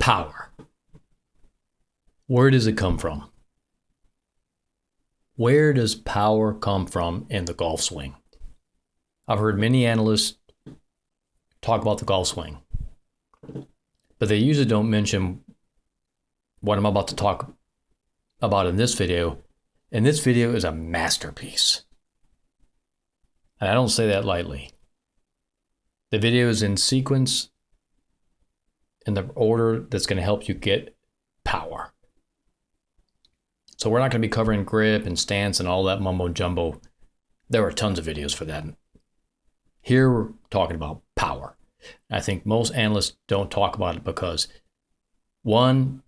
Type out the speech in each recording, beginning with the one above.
Power. Where does it come from? Where does power come from in the golf swing? I've heard many analysts talk about the golf swing, but they usually don't mention what I'm about to talk about in this video. And this video is a masterpiece. And I don't say that lightly. The video is in sequence in the order that's going to help you get power. So we're not going to be covering grip and stance and all that mumbo jumbo. There are tons of videos for that. Here we're talking about power. I think most analysts don't talk about it because, one,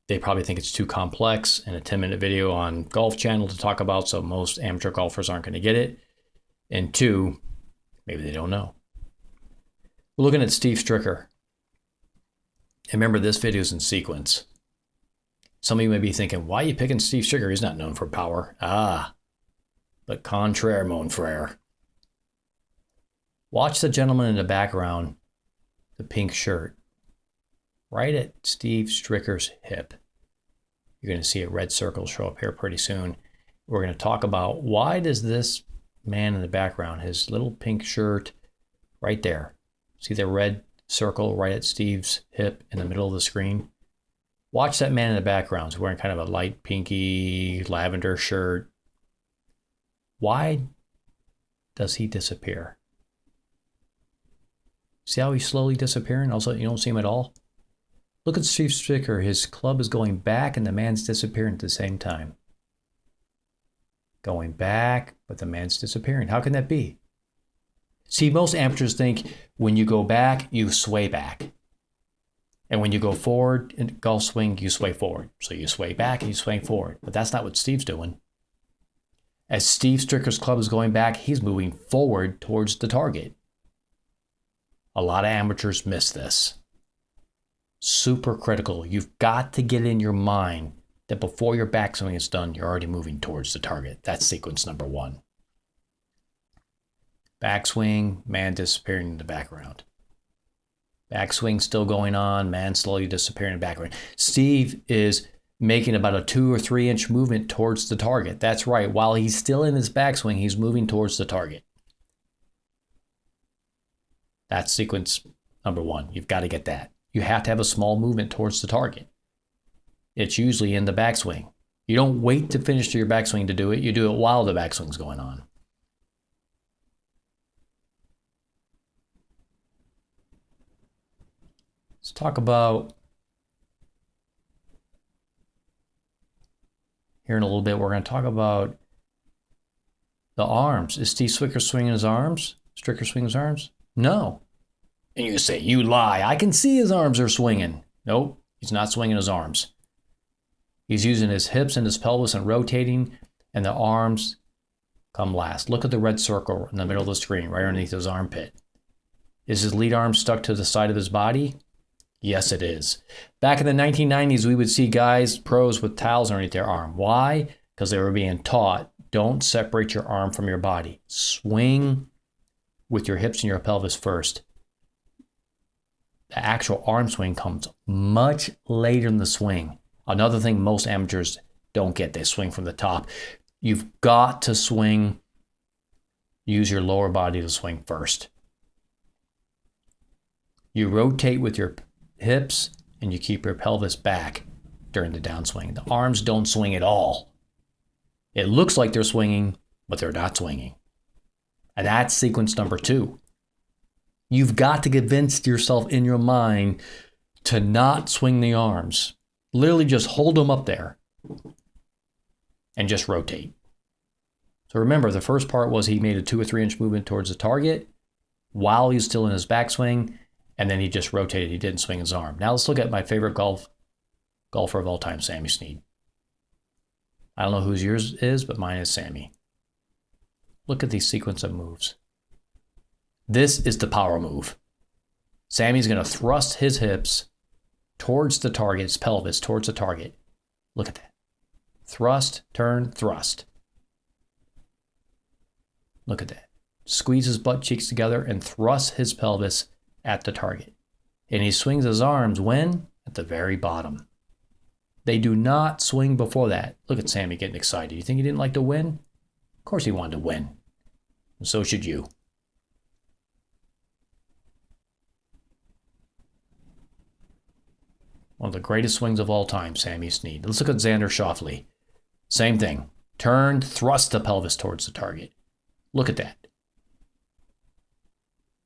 they probably think it's too complex and a 10-minute video on Golf Channel to talk about, so most amateur golfers aren't going to get it. And two, maybe they don't know. We're looking at Steve Stricker. And remember, this video is in sequence. Some of you may be thinking, why are you picking Steve Stricker? He's not known for power. But contraire, mon frere. Watch the gentleman in the background, the pink shirt, right at Steve Stricker's hip. You're going to see a red circle show up here pretty soon. We're going to talk about why does this man in the background, his little pink shirt right there, see the red circle right at Steve's hip in the middle of the screen? Watch that man in the background. He's wearing kind of a light pinky lavender shirt. Why does he disappear? See how he's slowly disappearing? Also, you don't see him at all. Look at Steve Stricker. His club is going back and the man's disappearing at the same time. Going back, but the man's disappearing. How can that be? See, most amateurs think when you go back, you sway back. And when you go forward in golf swing, you sway forward. So you sway back and you sway forward. But that's not what Steve's doing. As Steve Stricker's club is going back, he's moving forward towards the target. A lot of amateurs miss this. Super critical. You've got to get in your mind that before your backswing is done, you're already moving towards the target. That's sequence number one. Backswing, man disappearing in the background. Backswing still going on, man slowly disappearing in the background. Steve is making about a 2 or 3 inch movement towards the target. That's right. While he's still in his backswing, he's moving towards the target. That's sequence number one. You've got to get that. You have to have a small movement towards the target. It's usually in the backswing. You don't wait to finish your backswing to do it. You do it while the backswing's going on. Let's talk about, here in a little bit, we're going to talk about the arms. Is Steve Stricker swinging his arms? Stricker swinging his arms? No. And you say, you lie. I can see his arms are swinging. Nope, he's not swinging his arms. He's using his hips and his pelvis and rotating, and the arms come last. Look at the red circle in the middle of the screen, right underneath his armpit. Is his lead arm stuck to the side of his body? Yes, it is. Back in the 1990s, we would see guys, pros, with towels underneath their arm. Why? Because they were being taught, don't separate your arm from your body. Swing with your hips and your pelvis first. The actual arm swing comes much later in the swing. Another thing most amateurs don't get, they swing from the top. You've got to swing, use your lower body to swing first. You rotate with your hips and you keep your pelvis back during the downswing. The arms don't swing at all. It looks like they're swinging, but they're not swinging. And that's sequence number two. You've got to convince yourself in your mind to not swing the arms. Literally just hold them up there and just rotate. So remember, the first part was he made a 2 or 3 inch movement towards the target while he's still in his backswing, and then he just rotated. He didn't swing his arm. Now let's look at my favorite golfer of all time, Sammy Snead. I don't know whose yours is, but mine is Sammy. Look at these sequence of moves. This is the power move. Sammy's going to thrust his hips towards the target, his pelvis towards the target. Look at that. Thrust, turn, thrust. Look at that. Squeeze his butt cheeks together and thrust his pelvis at the target. And he swings his arms when? at the very bottom. They do not swing before that. Look at Sammy getting excited. You think he didn't like to win? Of course he wanted to win. And so should you. One of the greatest swings of all time, Sammy Snead. Let's look at Xander Schauffele. Same thing. Turned, thrust the pelvis towards the target. Look at that.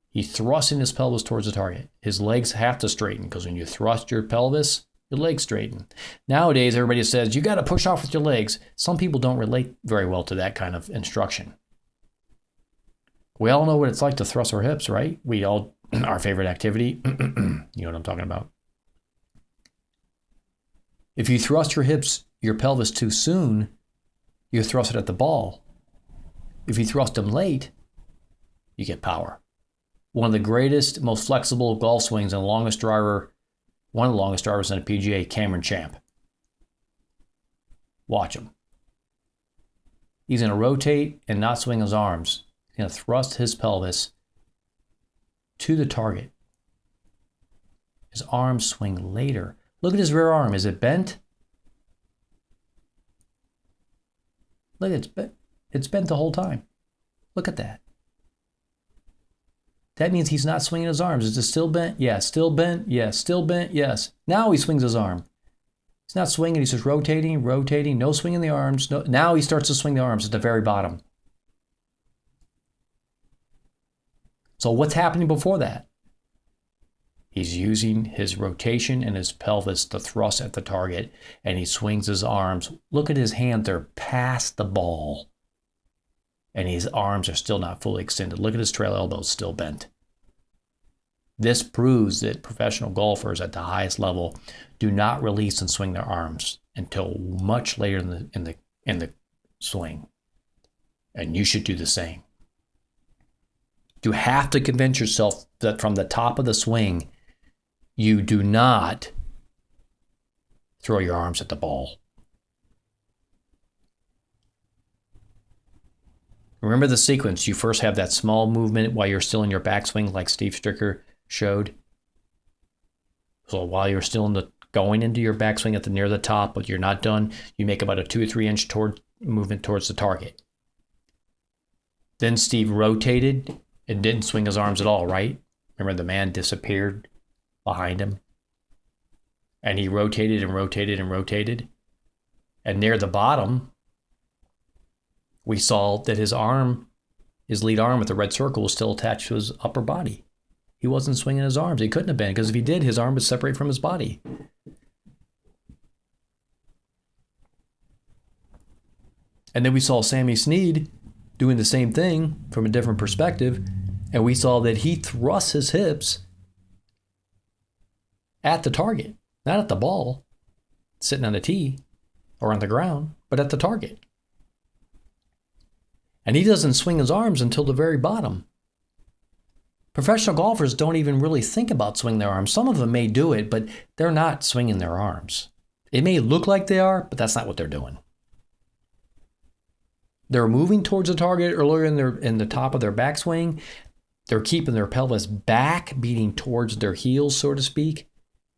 He's thrusting his pelvis towards the target. His legs have to straighten because when you thrust your pelvis, your legs straighten. Nowadays, everybody says, you got to push off with your legs. Some people don't relate very well to that kind of instruction. We all know what it's like to thrust our hips, right? We all, our favorite activity, you know what I'm talking about. If you thrust your pelvis too soon, you thrust it at the ball. If you thrust them late, you get power. One of the greatest, most flexible golf swings and one of the longest drivers in the PGA, Cameron Champ. Watch him. He's going to rotate and not swing his arms. He's going to thrust his pelvis to the target. His arms swing later. Look at his rear arm. Is it bent? Look, it's bent. It's bent the whole time. Look at that. That means he's not swinging his arms. Is it still bent? Yes. Still bent? Yes. Still bent? Yes. Now he swings his arm. He's not swinging. He's just rotating. No swinging the arms. No. Now he starts to swing the arms at the very bottom. So what's happening before that? He's using his rotation and his pelvis to thrust at the target, and he swings his arms. Look at his hand. They're past the ball. And his arms are still not fully extended. Look at his trail elbows still bent. This proves that professional golfers at the highest level do not release and swing their arms until much later in the swing. And you should do the same. You have to convince yourself that from the top of the swing, you do not throw your arms at the ball. Remember the sequence. You first have that small movement while you're still in your backswing, like Steve Stricker showed. So while you're still going into your backswing near the top, but you're not done, you make about a 2 or 3 inch movement towards the target. Then Steve rotated and didn't swing his arms at all, right? Remember the man disappeared behind him? And he rotated and rotated and rotated. And near the bottom, we saw that his lead arm with the red circle was still attached to his upper body. He wasn't swinging his arms. He couldn't have been, because if he did, his arm would separate from his body. And then we saw Sammy Snead doing the same thing from a different perspective, and we saw that he thrusts his hips at the target, not at the ball, sitting on the tee or on the ground, but at the target. And he doesn't swing his arms until the very bottom. Professional golfers don't even really think about swinging their arms. Some of them may do it, but they're not swinging their arms. It may look like they are, but that's not what they're doing. They're moving towards the target earlier in the top of their backswing. They're keeping their pelvis back, beating towards their heels, so to speak.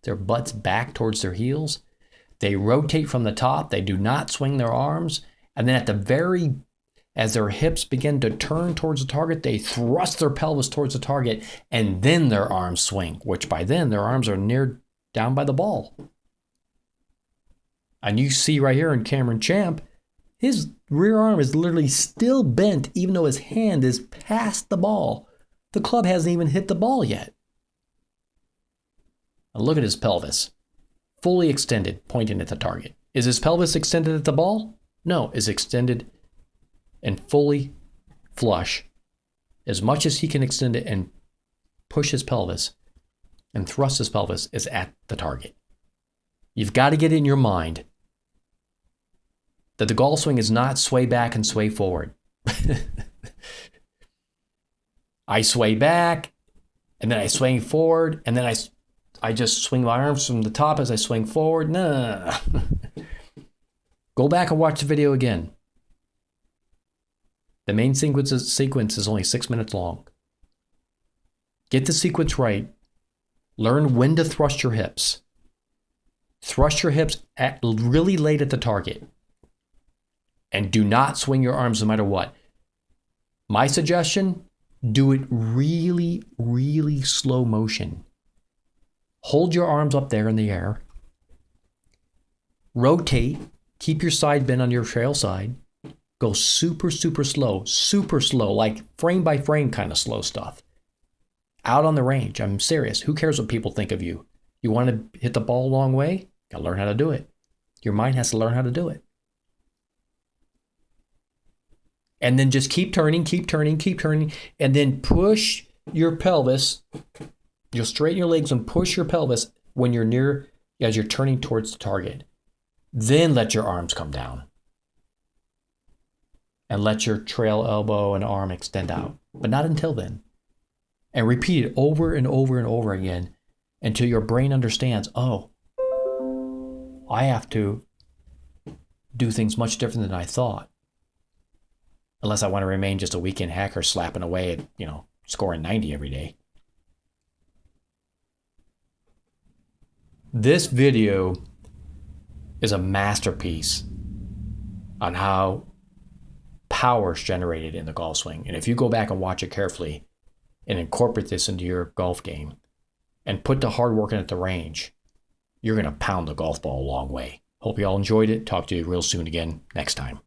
Their butts back towards their heels. They rotate from the top. They do not swing their arms. And then as their hips begin to turn towards the target, they thrust their pelvis towards the target, and then their arms swing, which by then their arms are down by the ball. And you see right here in Cameron Champ, his rear arm is literally still bent, even though his hand is past the ball. The club hasn't even hit the ball yet. Now look at his pelvis, fully extended, pointing at the target. Is his pelvis extended at the ball? No, it's extended and fully flush, as much as he can extend it and push his pelvis and thrust his pelvis is at the target. You've got to get it in your mind that the golf swing is not sway back and sway forward. I sway back, and then I swing forward, and then I just swing my arms from the top as I swing forward. No. Go back and watch the video again. The main sequence is only 6 minutes long. Get the sequence right. Learn when to thrust your hips. Thrust your hips really late at the target. And do not swing your arms no matter what. My suggestion, do it really, really slow motion. Hold your arms up there in the air. Rotate. Keep your side bend on your trail side. Go super, super slow, like frame by frame kind of slow stuff. Out on the range. I'm serious. Who cares what people think of you? You want to hit the ball a long way? Gotta learn how to do it. Your mind has to learn how to do it. And then just keep turning, and then push your pelvis. You'll straighten your legs and push your pelvis when you're near, as you're turning towards the target. Then let your arms come down. And let your trail elbow and arm extend out. But not until then. And repeat it over and over and over again until your brain understands, oh, I have to do things much different than I thought. Unless I want to remain just a weekend hacker slapping away at, scoring 90 every day. This video is a masterpiece on how power is generated in the golf swing. And if you go back and watch it carefully and incorporate this into your golf game and put the hard work in at the range, you're going to pound the golf ball a long way. Hope you all enjoyed it. Talk to you real soon again next time.